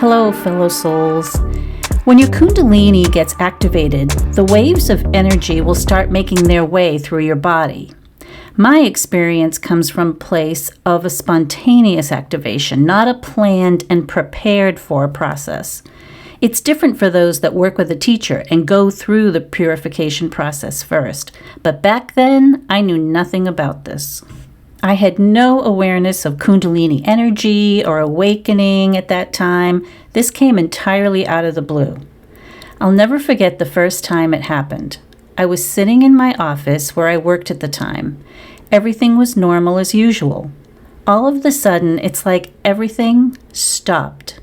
Hello, fellow souls. When your Kundalini gets activated, the waves of energy will start making their way through your body. My experience comes from a place of a spontaneous activation, not a planned and prepared for process. It's different for those that work with a teacher and go through the purification process first. But back then, I knew nothing about this. I had no awareness of Kundalini energy or awakening at that time. This came entirely out of the blue. I'll never forget the first time it happened. I was sitting in my office where I worked at the time. Everything was normal as usual. All of a sudden, it's like everything stopped.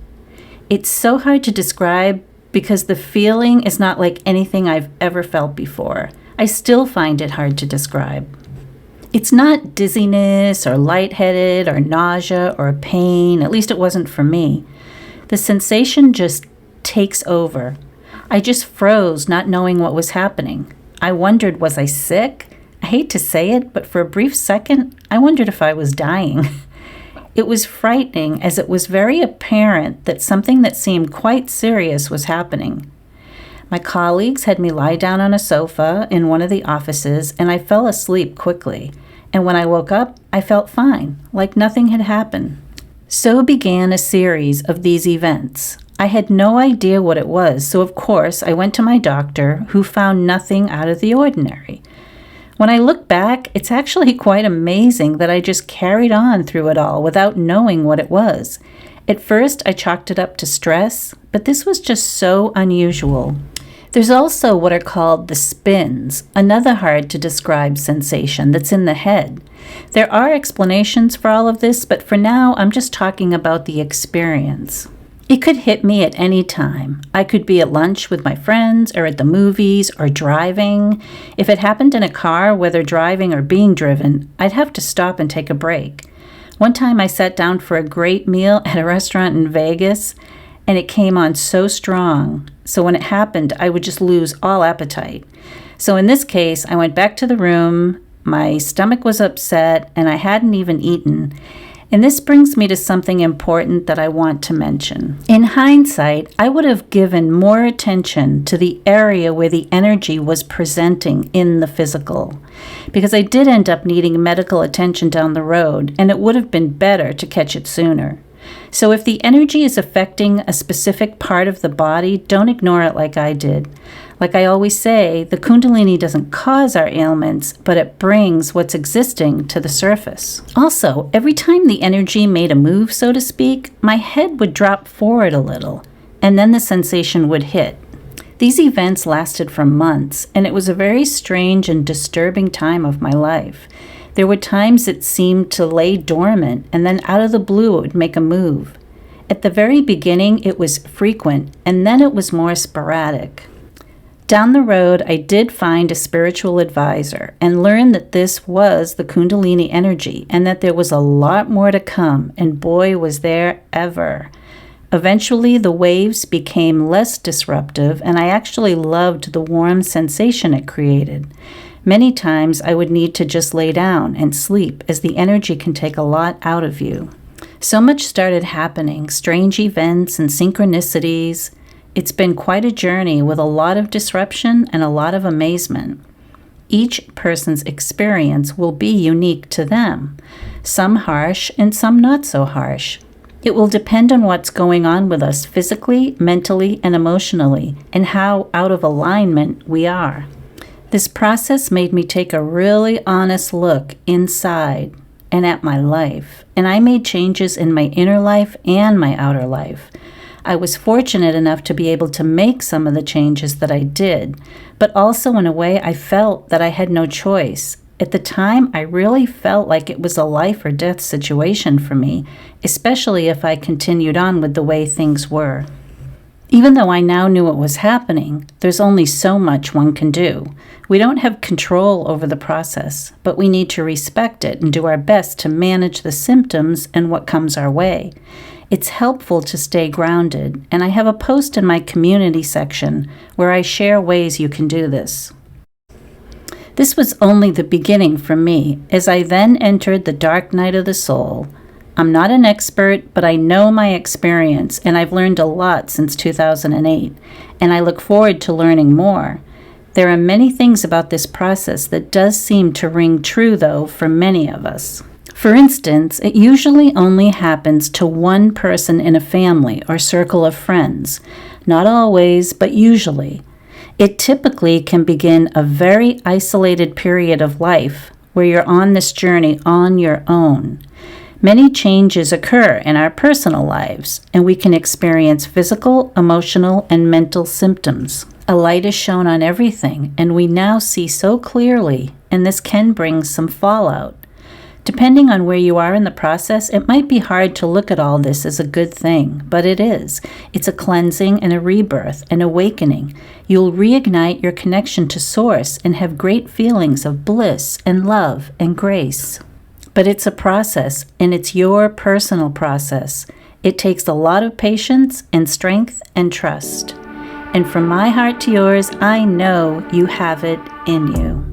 It's so hard to describe because the feeling is not like anything I've ever felt before. I still find it hard to describe. It's not dizziness or lightheaded or nausea or pain, at least it wasn't for me. The sensation just takes over. I just froze, not knowing what was happening. I wondered, was I sick? I hate to say it, but for a brief second, I wondered if I was dying. It was frightening as it was very apparent that something that seemed quite serious was happening. My colleagues had me lie down on a sofa in one of the offices, and I fell asleep quickly. And when I woke up, I felt fine, like nothing had happened. So began a series of these events. I had no idea what it was, so of course I went to my doctor, who found nothing out of the ordinary. When I look back, it's actually quite amazing that I just carried on through it all without knowing what it was. At first, I chalked it up to stress, but this was just so unusual. There's also what are called the spins, another hard to describe sensation that's in the head. There are explanations for all of this, but for now, I'm just talking about the experience. It could hit me at any time. I could be at lunch with my friends, or at the movies, or driving. If it happened in a car, whether driving or being driven, I'd have to stop and take a break. One time I sat down for a great meal at a restaurant in Vegas, and it came on so strong. So when it happened, I would just lose all appetite. So in this case, I went back to the room, my stomach was upset, and I hadn't even eaten. And this brings me to something important that I want to mention. In hindsight, I would have given more attention to the area where the energy was presenting in the physical, because I did end up needing medical attention down the road, and it would have been better to catch it sooner. So if the energy is affecting a specific part of the body, don't ignore it like I did. Like I always say, the Kundalini doesn't cause our ailments, but it brings what's existing to the surface. Also, every time the energy made a move, so to speak, my head would drop forward a little, and then the sensation would hit. These events lasted for months, and it was a very strange and disturbing time of my life. There were times it seemed to lay dormant, and then out of the blue it would make a move. At the very beginning, it was frequent, and then it was more sporadic. Down the road, I did find a spiritual advisor and learned that this was the Kundalini energy and that there was a lot more to come, and boy, was there ever. Eventually, the waves became less disruptive, and I actually loved the warm sensation it created. Many times, I would need to just lay down and sleep, as the energy can take a lot out of you. So much started happening, strange events and synchronicities. It's been quite a journey with a lot of disruption and a lot of amazement. Each person's experience will be unique to them, some harsh and some not so harsh. It will depend on what's going on with us physically, mentally, and emotionally, and how out of alignment we are. This process made me take a really honest look inside and at my life, and I made changes in my inner life and my outer life. I was fortunate enough to be able to make some of the changes that I did, but also in a way I felt that I had no choice. At the time, I really felt like it was a life or death situation for me, especially if I continued on with the way things were. Even though I now knew what was happening, there's only so much one can do. We don't have control over the process, but we need to respect it and do our best to manage the symptoms and what comes our way. It's helpful to stay grounded, and I have a post in my community section where I share ways you can do this. This was only the beginning for me, as I then entered the dark night of the soul. I'm not an expert, but I know my experience, and I've learned a lot since 2008, and I look forward to learning more. There are many things about this process that does seem to ring true, though, for many of us. For instance, it usually only happens to one person in a family or circle of friends. Not always, but usually. It typically can begin a very isolated period of life where you're on this journey on your own. Many changes occur in our personal lives, and we can experience physical, emotional, and mental symptoms. A light is shown on everything, and we now see so clearly, and this can bring some fallout. Depending on where you are in the process, it might be hard to look at all this as a good thing, but it is. It's a cleansing and a rebirth, an awakening. You'll reignite your connection to Source and have great feelings of bliss and love and grace. But it's a process, and it's your personal process. It takes a lot of patience and strength and trust. And from my heart to yours, I know you have it in you.